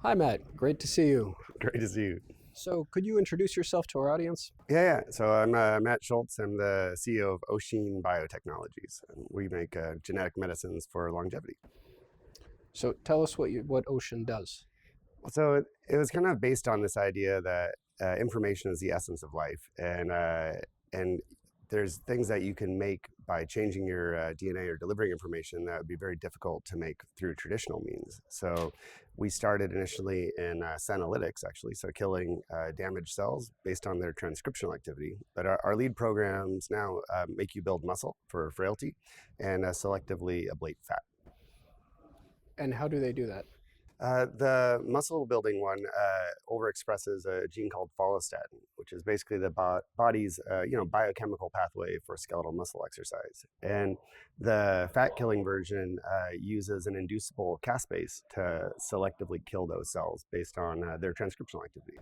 Hi, Matt. Great to see you. Great to see you. So, could you introduce yourself to our audience? Yeah. So I'm Matt Scholz. I'm the CEO of Oisín Biotechnologies. And we make genetic medicines for longevity. So, tell us what Ocean does. So it was kind of based on this idea that information is the essence of life, and there's things that you can make by changing your DNA or delivering information that would be very difficult to make through traditional means. So we started initially in senolytics, actually, so killing damaged cells based on their transcriptional activity. But our lead programs now make you build muscle for frailty and selectively ablate fat. And how do they do that? The muscle building one overexpresses a gene called follistatin, which is basically the body's biochemical pathway for skeletal muscle exercise. And the fat killing version uses an inducible caspase to selectively kill those cells based on their transcriptional activity.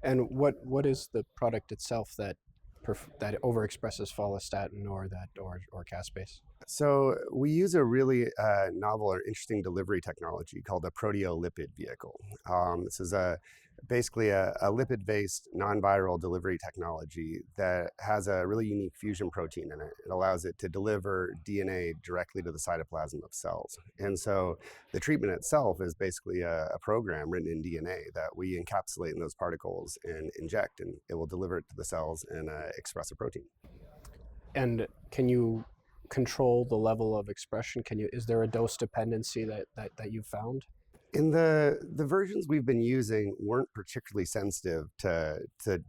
And what is the product itself that overexpresses follistatin or caspase? So we use a really novel or interesting delivery technology called a proteolipid vehicle. This is basically a lipid-based non-viral delivery technology that has a really unique fusion protein in it. It allows it to deliver DNA directly to the cytoplasm of cells. And so the treatment itself is basically a program written in DNA that we encapsulate in those particles and inject, and it will deliver it to the cells and express a protein. And can you control the level of expression? Is there a dose dependency that you found? In the versions we've been using weren't particularly sensitive to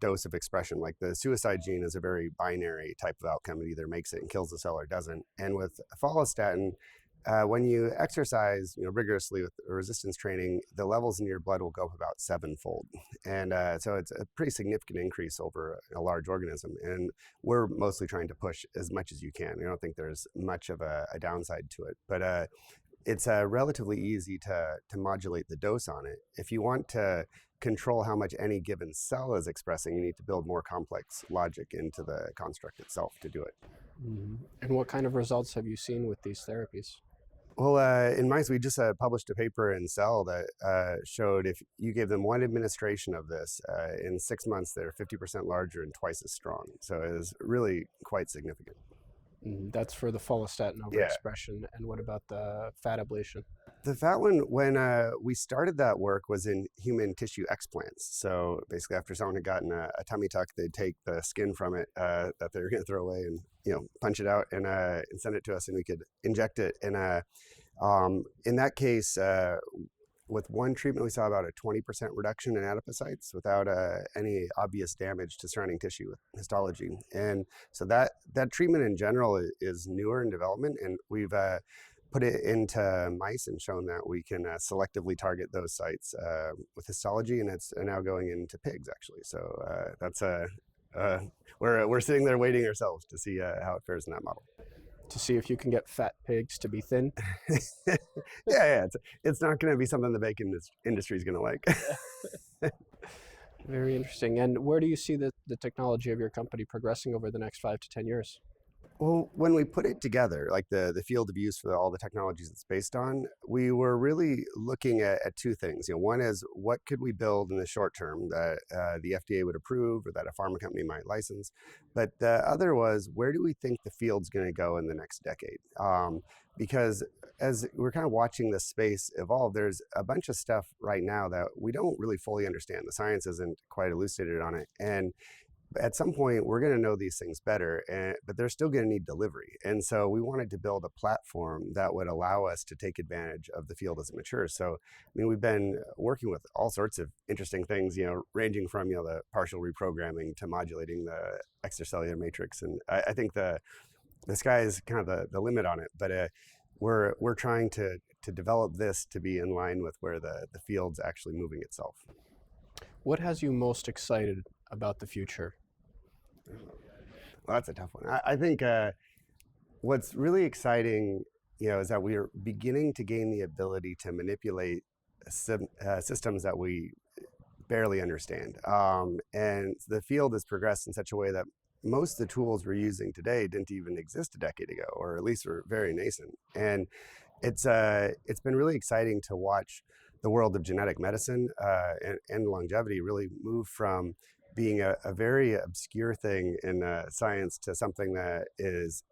dose of expression. Like the suicide gene is a very binary type of outcome. It either makes it and kills the cell or doesn't. And with follistatin, when you exercise, rigorously with resistance training, the levels in your blood will go up about sevenfold, and so it's a pretty significant increase over a large organism. And we're mostly trying to push as much as you can. I don't think there's much of a downside to it, but it's relatively easy to modulate the dose on it. If you want to control how much any given cell is expressing, you need to build more complex logic into the construct itself to do it. And what kind of results have you seen with these therapies? Well, in mice, we just published a paper in Cell that showed if you gave them one administration of this, in 6 months, they're 50% larger and twice as strong. So it is really quite significant. That's for the follistatin Yeah. overexpression. And what about the fat ablation? The fat one, when we started that work, was in human tissue explants. So basically, after someone had gotten a tummy tuck, they'd take the skin from it that they were going to throw away and punch it out and send it to us, and we could inject it. And in that case, with one treatment, we saw about a 20% reduction in adipocytes without any obvious damage to surrounding tissue with histology. And so that treatment in general is newer in development, and we've put it into mice and shown that we can selectively target those sites with histology, and it's now going into pigs actually. So that's we're sitting there waiting ourselves to see how it fares in that model. To see if you can get fat pigs to be thin? Yeah, it's not going to be something the bacon industry is going to like. Very interesting. And where do you see the technology of your company progressing over the next 5 to 10 years? Well, when we put it together, like the field of use for all the technologies it's based on, we were really looking at two things. One is what could we build in the short term that the FDA would approve or that a pharma company might license. But the other was where do we think the field's going to go in the next decade? Because as we're kind of watching this space evolve, there's a bunch of stuff right now that we don't really fully understand. The science isn't quite elucidated on it, and at some point we're going to know these things better, but they're still going to need delivery. And so we wanted to build a platform that would allow us to take advantage of the field as it matures. So I mean, we've been working with all sorts of interesting things, ranging from the partial reprogramming to modulating the extracellular matrix. And I think the sky is kind of the limit on it, but we're trying to develop this to be in line with where the field's actually moving itself. What has you most excited about the future? Well, that's a tough one. I think what's really exciting, is that we are beginning to gain the ability to manipulate systems that we barely understand. And the field has progressed in such a way that most of the tools we're using today didn't even exist a decade ago, or at least were very nascent. And it's been really exciting to watch the world of genetic medicine and longevity really moved from being a very obscure thing in science to something that is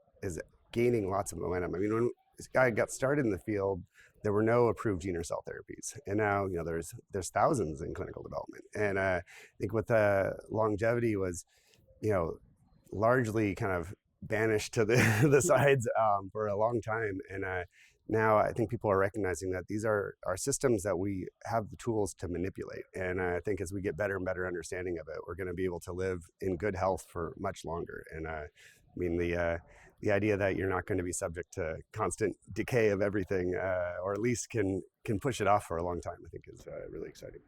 gaining lots of momentum. I mean, when this guy got started in the field, there were no approved gene or cell therapies, and now there's thousands in clinical development. And I think with longevity was largely kind of banished to the the sides for a long time, and now I think people are recognizing that these are systems that we have the tools to manipulate. And I think as we get better and better understanding of it, we're going to be able to live in good health for much longer. And I mean, the idea that you're not going to be subject to constant decay of everything, or at least can push it off for a long time, I think is really exciting.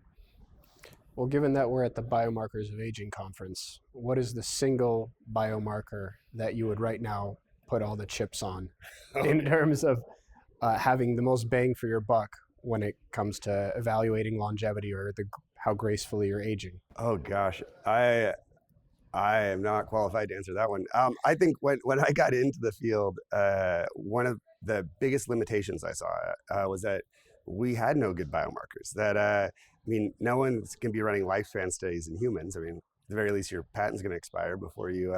Well, given that we're at the Biomarkers of Aging Conference, what is the single biomarker that you would right now put all the chips on in terms of having the most bang for your buck when it comes to evaluating longevity or how gracefully you're aging? Oh gosh, I am not qualified to answer that one. I think when I got into the field, one of the biggest limitations I saw was that we had no good biomarkers. That I mean, no one's going to be running lifespan studies in humans. I mean, at the very least, your patent's going to expire before you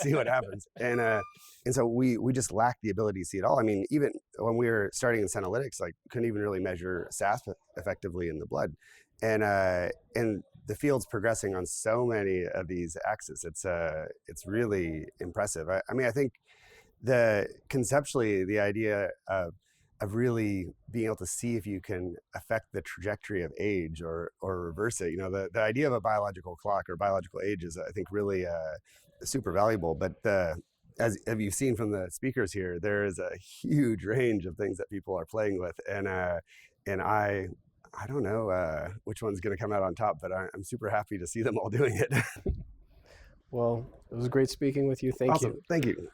see what happens. And so we just lack the ability to see it all. I mean, even when we were starting in Senolytics, like couldn't even really measure SAS effectively in the blood, and the field's progressing on so many of these axes. It's really impressive. I mean, I think conceptually the idea of really being able to see if you can affect the trajectory of age or reverse it. The idea of a biological clock or biological age is, I think, really super valuable. But as you've seen from the speakers here, there is a huge range of things that people are playing with, and I don't know which one's going to come out on top, but I'm super happy to see them all doing it. Well, it was great speaking with you. Thank Awesome. you. Thank you.